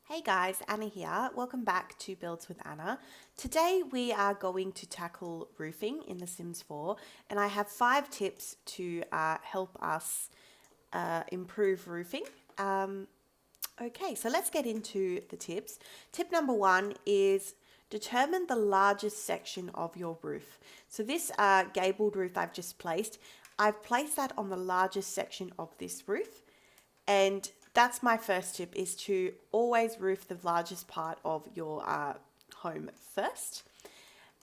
Hey guys, Anna here. Welcome back to Builds with Anna. Today we are going to tackle roofing in The Sims 4 and I have 5 tips to help us improve roofing. Okay, so let's get into the tips. Tip number 1 is determine the largest section of your roof. So this gabled roof I've placed that on the largest section of this roof. And that's my first tip, is to always roof the largest part of your home first.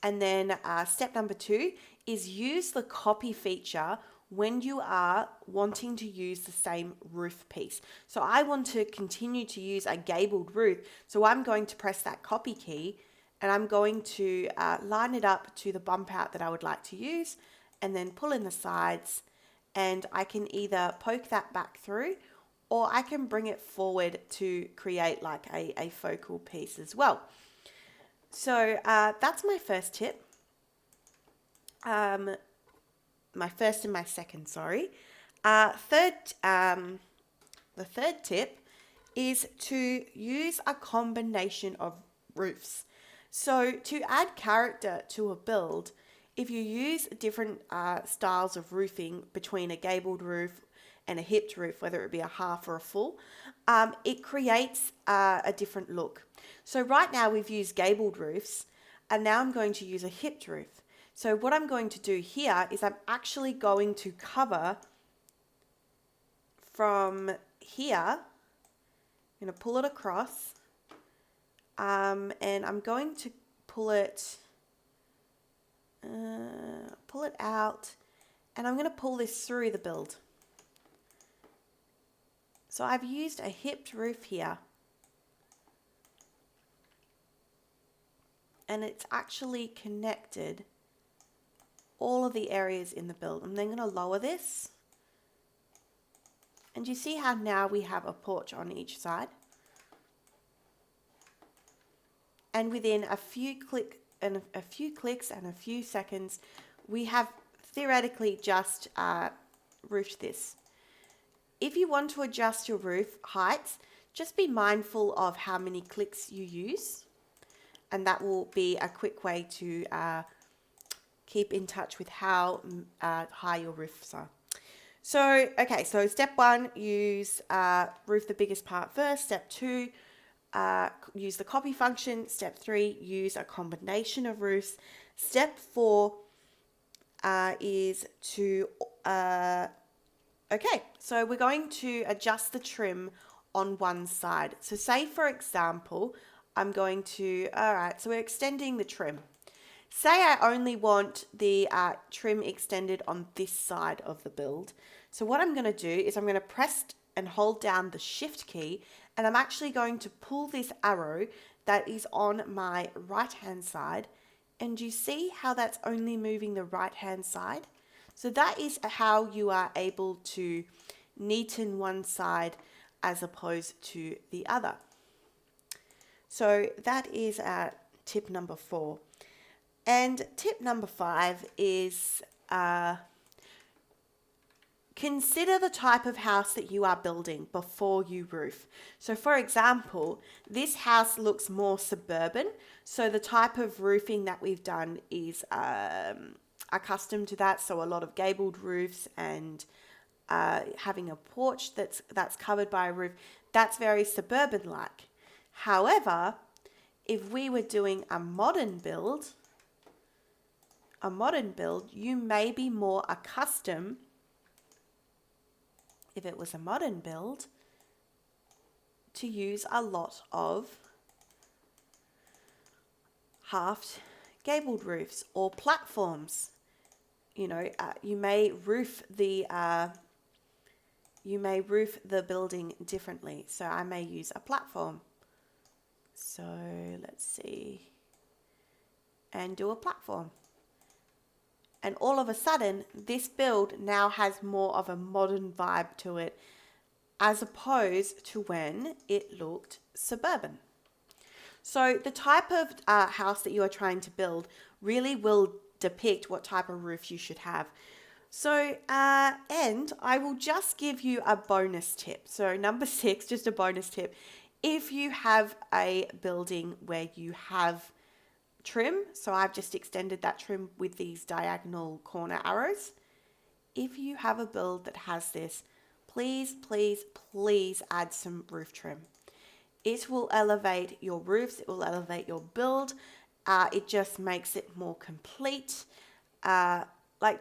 And then step number 2 is use the copy feature when you are wanting to use the same roof piece. So I want to continue to use a gabled roof. So I'm going to press that copy key and I'm going to line it up to the bump out that I would like to use and then pull in the sides, and I can either poke that back through or I can bring it forward to create like a focal piece as well. So that's my first tip. My first and my second, sorry. The third tip is to use a combination of roofs. So to add character to a build, if you use different styles of roofing between a gabled roof and a hipped roof, whether it be a half or a full, it creates a different look. So right now we've used gabled roofs, and now I'm going to use a hipped roof. So what I'm going to do here is I'm actually going to cover from here. I'm going to pull it across, and I'm going to pull it out, and I'm going to pull this through the build. So I've used a hipped roof here, and it's actually connected all of the areas in the build. I'm then going to lower this, and you see how now we have a porch on each side, and within a few clicks and a few seconds we have theoretically just roofed this. If you want to adjust your roof heights, just be mindful of how many clicks you use, and that will be a quick way to keep in touch with how high your roofs are. So, okay, so step 1, use roof the biggest part first. Step 2, use the copy function. Step 3, use a combination of roofs. Step 4 is to okay, so we're going to adjust the trim on one side. So say, for example, I'm going to, all right, so we're extending the trim. Say I only want the trim extended on this side of the build. So what I'm going to do is I'm going to press and hold down the shift key, and I'm actually going to pull this arrow that is on my right hand side. And you see how that's only moving the right hand side? So that is how you are able to neaten one side as opposed to the other. So that is tip number 4. And tip number 5 is consider the type of house that you are building before you roof. So for example, this house looks more suburban, so the type of roofing that we've done is accustomed to that, so a lot of gabled roofs and having a porch that's covered by a roof. That's very suburban like. However, if we were doing a modern build, you may be more accustomed, if it was a modern build, to use a lot of halved gabled roofs or platforms. You know, you may roof the building differently. So I may use a platform. So let's see, and do a platform. And all of a sudden, this build now has more of a modern vibe to it, as opposed to when it looked suburban. So the type of house that you are trying to build really will depict what type of roof you should have. So, and I will just give you a bonus tip. So number 6, just a bonus tip, If you have a building where you have trim, so I've just extended that trim with these diagonal corner arrows. If you have a build that has this, please, please, please add some roof trim. It will elevate your roofs, it will elevate your build. It just makes it more complete. Like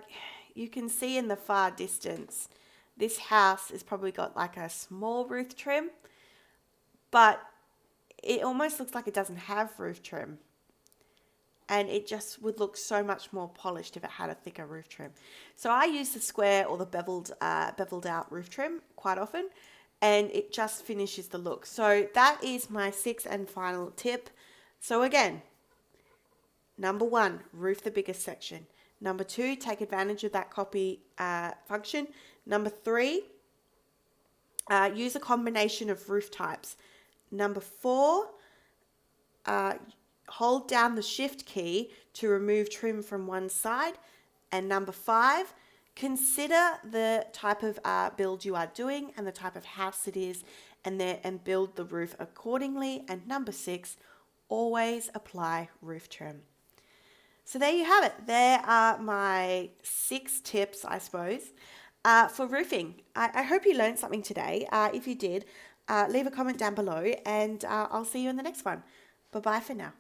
you can see in the far distance, this house has probably got like a small roof trim, but it almost looks like it doesn't have roof trim. And it just would look so much more polished if it had a thicker roof trim. So I use the square or the beveled out roof trim quite often, and it just finishes the look. So that is my sixth and final tip. So again, number 1, roof the biggest section. Number 2, take advantage of that copy function. Number 3, use a combination of roof types. Number 4, hold down the shift key to remove trim from one side. And number 5, consider the type of build you are doing and the type of house it is, and build the roof accordingly. And number 6, always apply roof trim. So there you have it. There are my 6 tips, I suppose, for roofing. I hope you learned something today. If you did, leave a comment down below, and I'll see you in the next one. Bye-bye for now.